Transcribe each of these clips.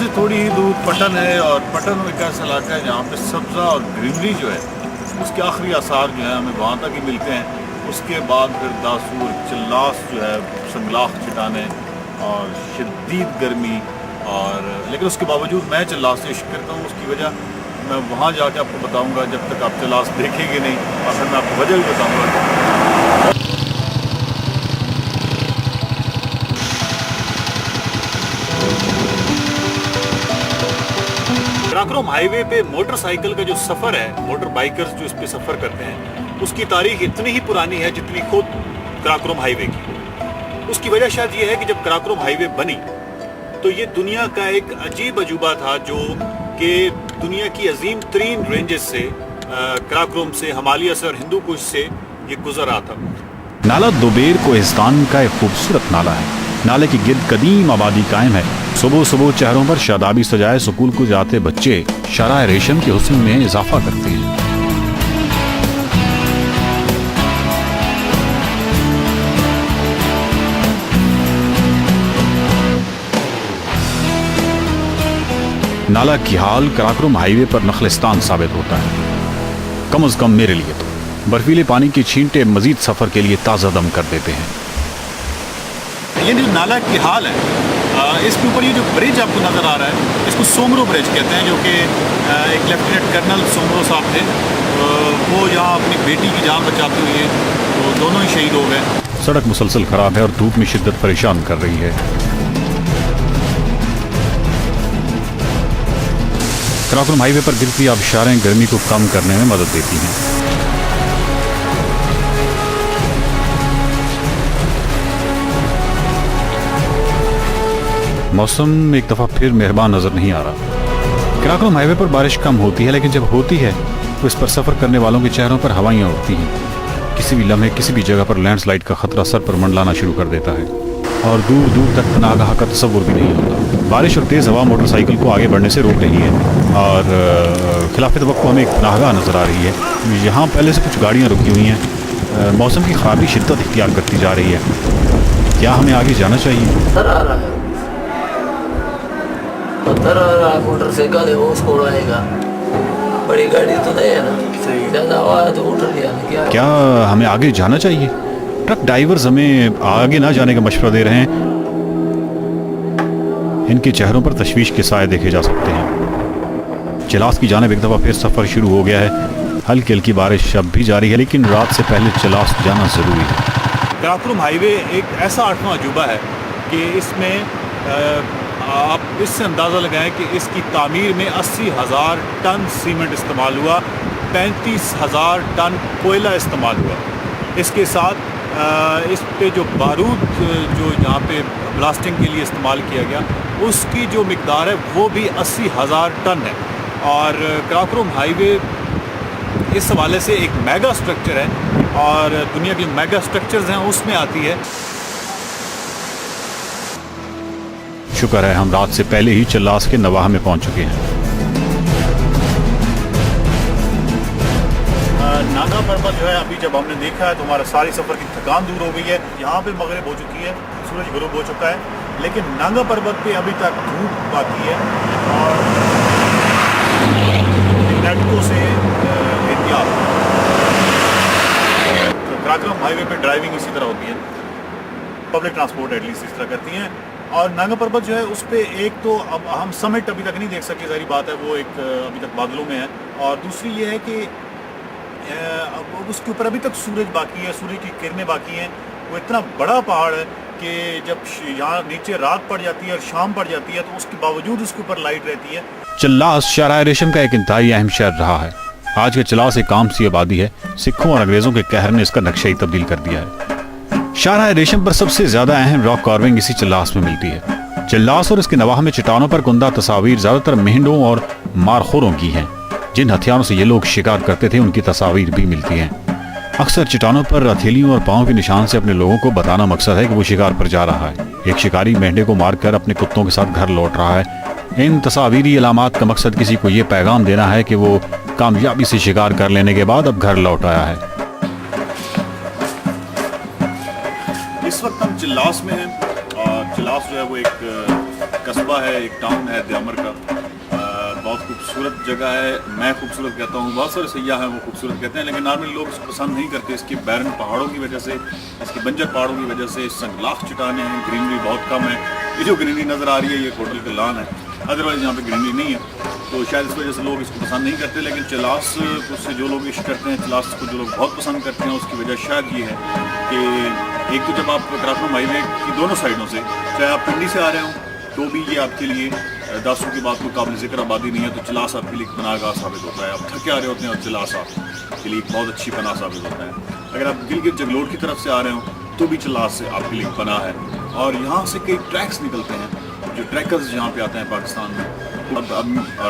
से थोड़ी ही दूर पटन है, और पटन एक ऐसा इलाका है जहाँ पे सब्ज़ा और ग्रीनरी जो है उसके आखिरी आसार जो है हमें वहाँ तक ही मिलते हैं। उसके बाद फिर दासूर, चिल्लास जो है, संगलाख चट्टानें और शदीद गर्मी। और लेकिन उसके बावजूद मैं चिल्लास से इश्क करता हूँ। उसकी वजह मैं वहाँ जाके आपको बताऊँगा जब तक आप चिल्लास देखेंगे नहीं, और फिर मैं आपको वजह भी बताऊँगा। कराकोरम हाईवे पे मोटरसाइकिल का जो सफ़र है, मोटर बाइकर्स जो इस पे सफ़र करते हैं, उसकी तारीख इतनी ही पुरानी है जितनी खुद कराकोरम हाईवे की। उसकी वजह शायद ये है कि जब कराकोरम हाईवे बनी तो ये दुनिया का एक अजीब अजूबा था, जो कि दुनिया की अजीम तरीन रेंजेस से, कराकोरम से, हिमालय से और हिंदू कुश से ये गुजर रहा था। नाला दोबेर कोहिस्तान का एक खूबसूरत नाला है। नाले की गिर्द कदीम आबादी कायम है। सुबह सुबह चेहरों पर शादाबी सजाए स्कूल को जाते बच्चे शराय रेशम के हुस्न में इजाफा करते हैं। नाला की हाल कराकोरम हाईवे पर नखलिस्तान साबित होता है, कम से कम मेरे लिए तो। बर्फीले पानी की छींटे मजीद सफर के लिए ताज़ा दम कर देते हैं। ये जो नाला की हाल है, इसके ऊपर ये जो ब्रिज आपको नज़र आ रहा है, इसको सोमरो ब्रिज कहते हैं, जो कि एक लेफ्टिनेंट कर्नल सोमरो साहब थे। वो यहाँ अपनी बेटी की जान बचाते हुए तो दोनों ही शहीद हो गए। सड़क मुसलसल खराब है और धूप में शिद्दत परेशान कर रही है। कराकोरम हाईवे पर गिरती आबशारें गर्मी को कम करने में मदद देती हैं। मौसम एक दफ़ा फिर मेहरबान नज़र नहीं आ रहा। कराकोरम हाईवे पर बारिश कम होती है, लेकिन जब होती है तो इस पर सफ़र करने वालों के चेहरों पर हवाइयाँ उठती हैं। किसी भी लम्हे किसी भी जगह पर लैंडस्लाइड का खतरा सर पर मंडलाना शुरू कर देता है और दूर दूर तक पनाहगाह का तस्वुर भी नहीं होता। बारिश और तेज़ हवा मोटरसाइकिल को आगे बढ़ने से रोक रही है और खिलाफ तवक्को हमें एक पनाहगाह नज़र आ रही है। यहाँ पहले से कुछ गाड़ियाँ रुकी हुई हैं। मौसम की खराबी शिद्दत इख्तियार करती जा रही है। क्या हमें आगे जाना चाहिए? मोटरसाइकिल है वो उसको उड़ाएगा, बड़ी गाड़ी तो नहीं है ना, ज़्यादा हवा है तो उठ लिया। क्या हमें आगे जाना चाहिए? ट्रक ड्राइवर्स हमें आगे ना जाने का मशवरा दे रहे हैं। इनके चेहरों पर तशवीश के साए देखे जा सकते हैं। चिलास की जानिब एक दफ़ा फिर सफ़र शुरू हो गया है। हल्की हल्की बारिश अब भी जारी है, लेकिन रात से पहले चिलास जाना ज़रूरी है। कराकोरम हाईवे एक ऐसा 8वां अजूबा है कि इसमें आप इससे अंदाज़ा लगाएं कि इसकी तामीर में 80,000 टन सीमेंट इस्तेमाल हुआ, 35,000 टन कोयला इस्तेमाल हुआ। इसके साथ इस पे जो बारूद जो यहाँ पे ब्लास्टिंग के लिए इस्तेमाल किया गया, उसकी जो मिकदार है वो भी 80,000 टन है। और कराकोरम हाईवे इस हवाले से एक मेगा स्ट्रक्चर है और दुनिया के मेगा स्ट्रक्चर्स हैं उसमें आती है। शुक्र है हम रात से पहले ही चिल्लास के नवाह में पहुंच चुके हैं। नागा पर्वत जो है अभी जब हमने देखा है तो हमारा सारी सफ़र की थकान दूर हो गई है। यहाँ पे मगरिब हो चुकी है, सूरज गुरूब हो चुका है, लेकिन नागा पर्वत पे अभी तक धूप बाकी है और नेटको से एहतियात। तो कराकोरम हाईवे पे ड्राइविंग इसी तरह होती है, पब्लिक ट्रांसपोर्ट एटलीस्ट इस तरह करती हैं। और नागा पर्वत जो है उस पर एक तो अब हम समिट अभी तक नहीं देख सके, ज़ाहिर बात है, वो एक अभी तक बादलों में है। और दूसरी ये है कि उसके ऊपर अभी तक सूरज बाकी है, सूरज की किरणें बाकी हैं। वो इतना बड़ा पहाड़ है कि जब यहाँ नीचे रात पड़ जाती है और शाम पड़ जाती है तो उसके बावजूद उसके ऊपर लाइट रहती है। चिल्लास शराय रेशम का एक इंतहाई अहम शहर रहा है। आज के चिल्लास एक आम सी आबादी है। सिखों और अंग्रेजों के कहर ने इसका नक्शा ही तब्दील कर दिया है। शराय रेशम पर सबसे ज्यादा अहम रॉक कार्विंग इसी चिल्लास में मिलती है। चिल्लास और इसके नवाह में चट्टानों पर कुंदा तस्वीर ज्यादातर मेंढों और मारखोरों की हैं। जिन हथियारों से ये लोग शिकार करते थे उनकी तस्वीर भी मिलती हैं। अक्सर चट्टानों पर हथेलियों और पांव के निशान से अपने लोगों को बताना मकसद है कि वो शिकार पर जा रहा है। एक शिकारी मेंढे को मारकर अपने कुत्तों के साथ घर लौट रहा है। इन तस्वीरी अलामात का मकसद किसी को ये पैगाम देना है कि वो कामयाबी से शिकार कर लेने के बाद अब घर लौट आया है। इस वक्त हम चिल्लास में हैं और चिल्लास जो है वो एक कस्बा है, एक टाउन है द्यामर का। बहुत खूबसूरत जगह है, मैं खूबसूरत कहता हूँ, बहुत सारे सयाह हैं वो खूबसूरत कहते हैं, लेकिन नॉर्मली लोग इसको पसंद नहीं करते। इसकी बैरन पहाड़ों की वजह से, इसके बंजर पहाड़ों की वजह से, संगलाख चट्टानें हैं, ग्रीनरी बहुत कम है। ये जो ग्रीनरी नज़र आ रही है ये होटल का लॉन है, अदरवाइज़ यहाँ पे ग्रीनरी नहीं है, तो शायद इस वजह से लोग इसको पसंद नहीं करते। लेकिन चलास से जो लोग इश्क करते हैं, चलास को जो लोग बहुत पसंद करते हैं, उसकी वजह शायद ये है कि एक तो जब आप कराकरम हाईवे की दोनों साइडों से, चाहे आप पिंडी से आ रहे हो तो भी ये आपके लिए दासों की बात को काबिल ज़िक्र आबादी नहीं है, तो चलास आपके लिए एक पनाहगाह साबित होता है। आप थके आ रहे होते हैं और चलास आपके लिए एक बहुत अच्छी पनाह साबित होता है। अगर आप गिलगित जगलोट की तरफ से आ रहे हो तो भी चलास से आपके लिए पनाह है। और यहाँ से कई ट्रैक्स निकलते हैं, जो ट्रैकर्स यहाँ पे आते हैं पाकिस्तान में। अब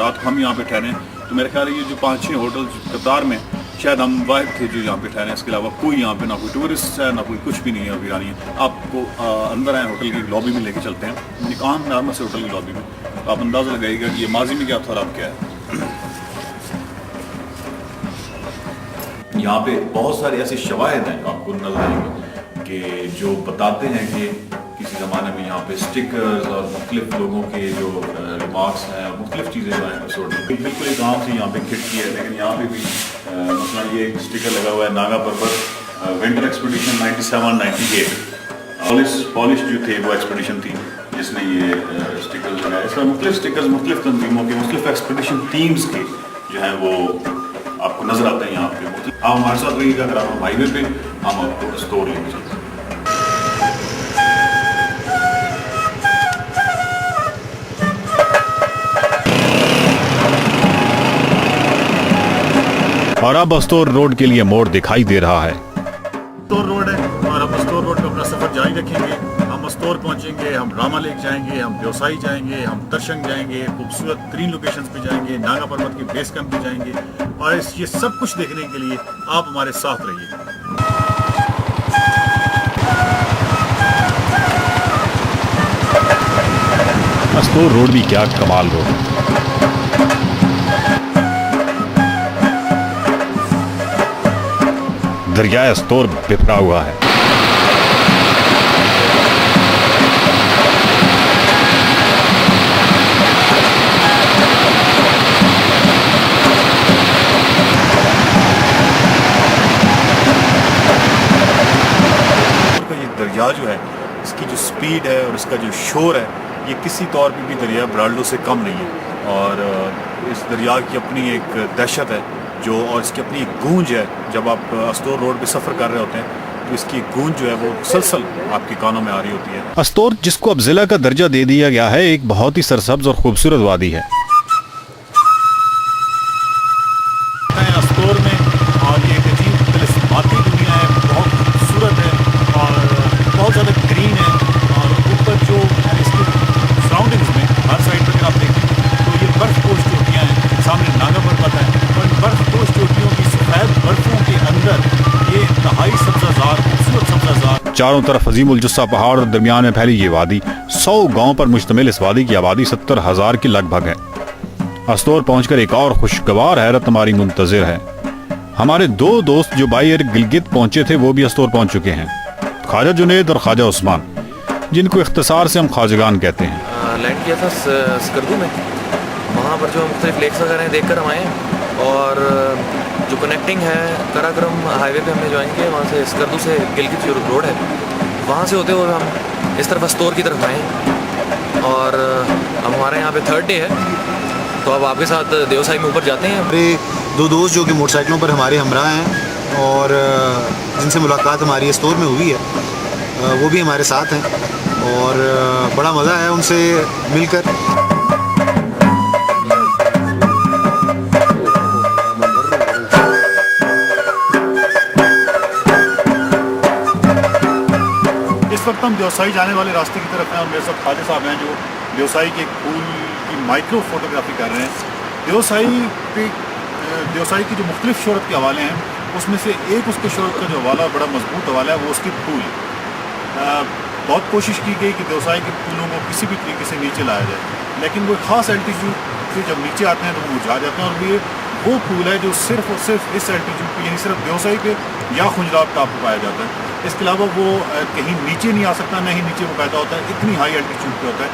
रात हम यहाँ पे ठहरे, तो मेरे ख्याल है ये जो 5-6 होटल कतार में शायद हम वाहिद थे जो यहाँ पे ठहरे। इसके अलावा कोई यहाँ पे ना कोई टूरिस्ट है, ना कोई कुछ भी नहीं है वीरानी है। आपको अंदर आए होटल की लॉबी में लेके चलते हैं, एक आम नॉर्मल से होटल की लॉबी में, तो आप अंदाज़ा लगाइएगा कि ये माजी में क्या था और अब क्या है। यहाँ पे बहुत सारे ऐसे शवाहिद हैं आपको नजर आएंगे कि जो बताते हैं कि किसी ज़माने में यहाँ पे स्टिकर्स और मुख्तलिफ लोगों के जो रिमार्क्स हैं, मुख्तलिफ चीज़ें जो हैं एपिसोड में बिल्कुल एक आम से यहाँ पे खिड़की है, लेकिन यहाँ पे भी मसला ये एक स्टिकर लगा हुआ है नागा पर्वत विंटर एक्सपीडिशन 97-98। पॉलिश जो थे वो एक्सपीडिशन थी जिसने ये स्टिकर लगाया। इस तरह मुख्तलिफ स्टिकर्स मुख्तलिफ तंजीमों के, मुख्तलिफ एक्सपीडिशन टीम्स के जो हैं वो आपको नजर आते हैं यहाँ पे। आप हमारे साथ रहिएगा, अगर आप हाईवे पे हम आपको स्टोर लेके चलते हैं। और अब अस्तोर रोड के लिए मोड़ दिखाई दे रहा है। अस्तोर रोड है और हम अस्तोर रोड पे अपना सफर जारी रखेंगे। हम अस्तोर पहुंचेंगे, हम रामा लेक जाएंगे, हम ब्योसाई जाएंगे, हम दर्शंग जाएंगे, खूबसूरत 3 लोकेशंस पे जाएंगे, नागा पर्वत के बेस कैंप पे जाएंगे। और ये सब कुछ देखने के लिए आप हमारे साथ रहिए। अस्तोर रोड भी क्या कमाल रोड है। दरियाए अस्तोर बिखरा हुआ है। ये दरिया जो है, इसकी जो स्पीड है और इसका जो शोर है, ये किसी तौर पे भी दरिया ब्राल्डो से कम नहीं है। और इस दरिया की अपनी एक दहशत है जो, और इसकी अपनी एक गूंज है। जब आप अस्तोर रोड पे सफ़र कर रहे होते हैं तो इसकी गूंज जो है वो मुसलसल आपके कानों में आ रही होती है। अस्तोर, जिसको अब जिला का दर्जा दे दिया गया है, एक बहुत ही सरसब्ज और खूबसूरत वादी है। अस्तोर में और ये एक अजीब तिलिस्माती दुनिया है, बहुत खूबसूरत है और बहुत ज़्यादा ग्रीन है। और ऊपर जो इसके सराउंडिंग्स में हर साइड पर आप देखें तो ये बर्फ़पोश चोटियाँ हैं, सामने नागा पर्वत है और बर्फ़पोश चोटियों की सफ़ेद बर्फ़ों के अंदर ये इंतहाई सब्ज़ाज़ार, खूबसूरत सब्ज़ाज़ार। चारों तरफ अजीमुल जुस्सा पहाड़ और दरमियान में फैली ये वादी, 100 गांव पर मुश्तमिल इस वादी की आबादी 70,000 की लगभग है। अस्तोर पहुंचकर एक और खुशगवार हैरत हमारी मुंतजिर है। हमारे 2 दोस्त जो बाई एयर गिलगित पहुंचे थे वो भी अस्तोर पहुंच चुके हैं, ख्वाजा जुनैद और ख्वाजा उस्मान, जिनको इख्तिसार से हम ख्वाजगान कहते हैं। लैंड किया था स्कर्दू में, वहाँ पर जो मुख्तलिफ लेक्स वगैरह हैं देख कर हम आए हैं। और जो कनेक्टिंग है कराकरम हाईवे पे हमने ज्वाइन किया, वहाँ से स्कर्दू से गिलगित जो रोड है वहाँ से होते हुए हम इस तरफ अस्तोर की तरफ आए। और अब हमारे यहाँ पे 3rd डे है, तो अब आपके साथ देवसाई में ऊपर जाते हैं। हमारे 2 दोस्त जो कि मोटरसाइकिलों पर हमारे हमराह हैं और जिनसे मुलाकात हमारी अस्तोर में हुई है, वो भी हमारे साथ हैं और बड़ा मज़ा आया उनसे मिलकर। इस वक्त हम देवसाई जाने वाले रास्ते की तरफ हैं और मेरे साथ ख्वाजा साहब हैं जो देवसाई के फूल की माइक्रो फोटोग्राफी कर रहे हैं। देवसाई की जो मुख्तलिफ शोहरत के हवाले हैं, उसमें से एक उसके शोहरत का जो हवाला बड़ा मजबूत हवाला है वो उसके फूल। बहुत कोशिश की गई कि देवसाई के फूलों को किसी भी तरीके से नीचे लाया जाए, लेकिन वो ख़ास एल्टीट्यूड से जब नीचे आते हैं तो वो मुरझा जाते हैं। और ये वो फूल है जो सिर्फ और सिर्फ इस एल्टीट्यूड पे, यानी सिर्फ देवसाई पे या खुंजराब टाप पर पाया जाता है। इसके अलावा वो कहीं नीचे नहीं आ सकता, ना ही नीचे वो पैदा होता है, इतनी हाई एल्टीट्यूड पे होता है।